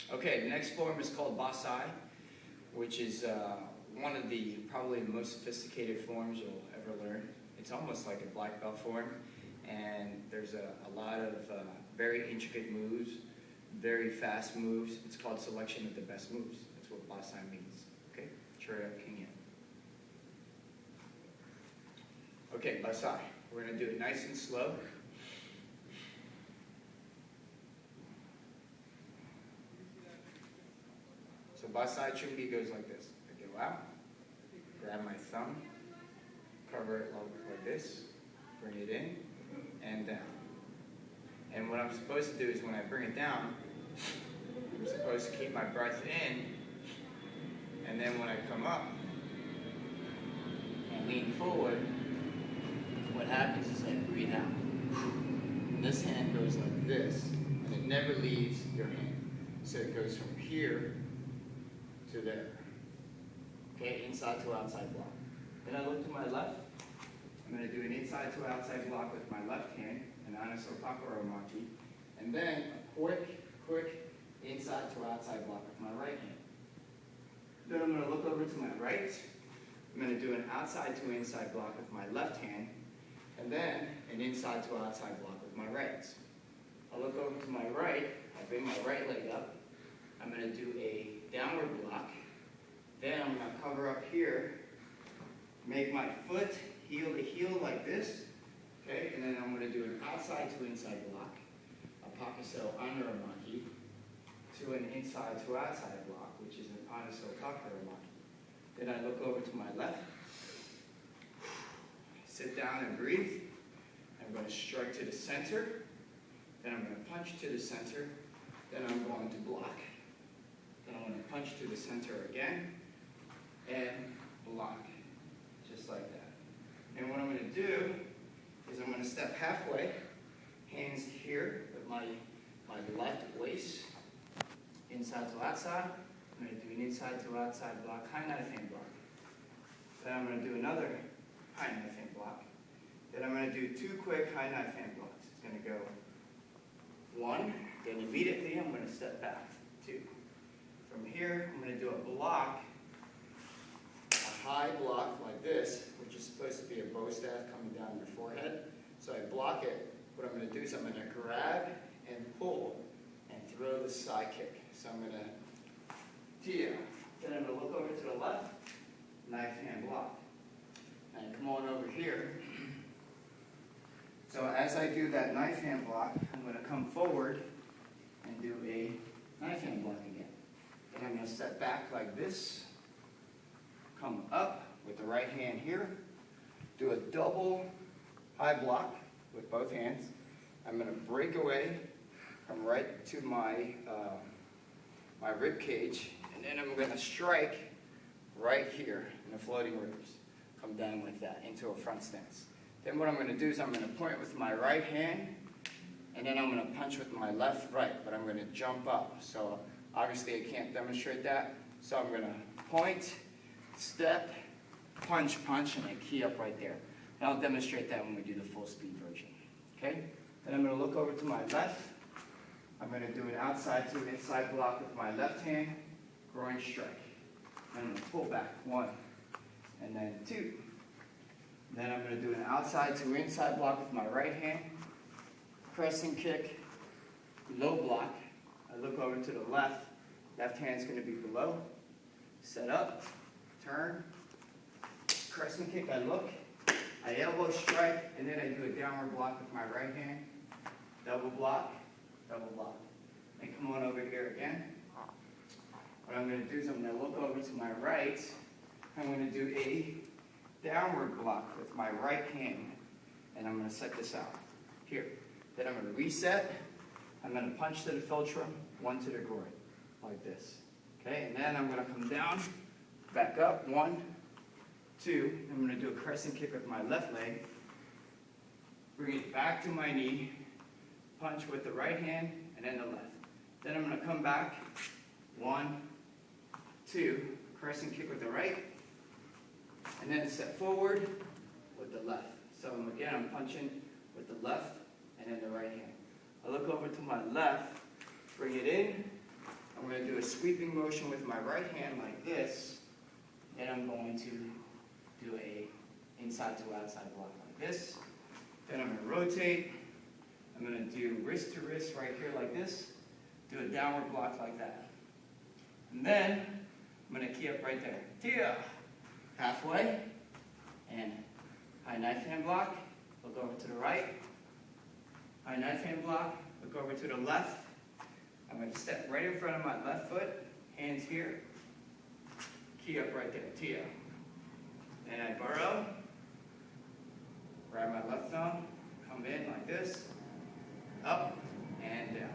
Okay, the next form is called Bassai, which is one of the probably the most sophisticated forms you'll ever learn. It's almost like a black belt form, and there's a lot of very intricate moves, very fast moves. It's called selection of the best moves. That's what Bassai means. Okay, try it out, King in. Okay, Bassai. We're going to do it nice and slow. So Bassai Chungi goes like this. I go out, grab my thumb, cover it like this, bring it in, and down. And what I'm supposed to do is when I bring it down, I'm supposed to keep my breath in, and then when I come up and lean forward, what happens is I breathe out. And this hand goes like this, and it never leaves your hand. So it goes from here to there. Okay, inside to outside block. Then I look to my left. I'm going to do an inside to outside block with my left hand, an anaso pakuromaki, and then a quick inside to outside block with my right hand. Then I'm going to look over to my right. I'm going to do an outside to inside block with my left hand, and then an inside to outside block with my right. I'll look over to my right. I bring my right leg up. I'm going to do a downward block. Then I'm going to cover up here, make my foot heel to heel like this, okay? And then I'm going to do an outside to inside block, a pakuso anaramaki, to an inside to outside block, which is an anaso pakuromaki. Then I look over to my left, sit down and breathe. I'm going to strike to the center. Then I'm going to punch to the center. Then I'm going to block. Then I'm going to punch to the center again and block, just like that. And what I'm going to do is I'm going to step halfway, hands here with my left waist, inside to outside. I'm going to do an inside to outside block, high knife hand block. Then I'm going to do another high knife hand block. Then I'm going to do two quick high knife hand blocks. It's going to go one, then immediately I'm going to step back, two. From here, I'm going to do a block, a high block like this, which is supposed to be a bow staff coming down your forehead. So I block it. What I'm going to do is I'm going to grab and pull and throw the side kick. So I'm going to tear. Then I'm going to look over to the left, knife hand block. And come on over here. So as I do that knife hand block, I'm going to come forward and do a knife hand block again. And I'm going to step back like this, come up with the right hand here, do a double high block with both hands. I'm going to break away, come right to my my rib cage, and then I'm going to strike right here in the floating ribs. Come down like that into a front stance. Then what I'm going to do is I'm going to point with my right hand, and then I'm going to punch with my left right, but I'm going to jump up. So obviously I can't demonstrate that. So I'm going to point, step, punch, and I key up right there. And I'll demonstrate that when we do the full speed version. Okay? Then I'm going to look over to my left. I'm going to do an outside to inside block with my left hand, groin strike. I'm going to pull back, one, and then two. Then I'm going to do an outside to inside block with my right hand, crescent kick, low block. I look over to the left hand's going to be below, set up, turn, crescent kick, I look, I elbow strike, and then I do a downward block with my right hand, double block, and come on over here again. What I'm going to do is I'm going to look over to my right, I'm going to do a downward block with my right hand, and I'm going to set this out here. Then I'm going to reset. I'm going to punch to the philtrum, one to the groin, like this. Okay, and then I'm going to come down, back up, one, two. I'm going to do a crescent kick with my left leg, bring it back to my knee, punch with the right hand, and then the left. Then I'm going to come back, one, two, crescent kick with the right, and then step forward with the left. So again, I'm punching with the left and then the right hand. I look over to my left, bring it in. I'm going to sweeping motion with my right hand like this. Then I'm going to do a inside to outside block like this. Then I'm going to rotate. I'm going to do wrist to wrist right here like this. Do a downward block like that. And then I'm going to key up right there. Tia. Halfway. And high knife hand block. Look over to the right. High knife hand block. Look over to the left. I'm going to step right in front of my left foot. Hands here. Key up right there. Tia. Then I burrow. Grab my left thumb. Come in like this. Up and down.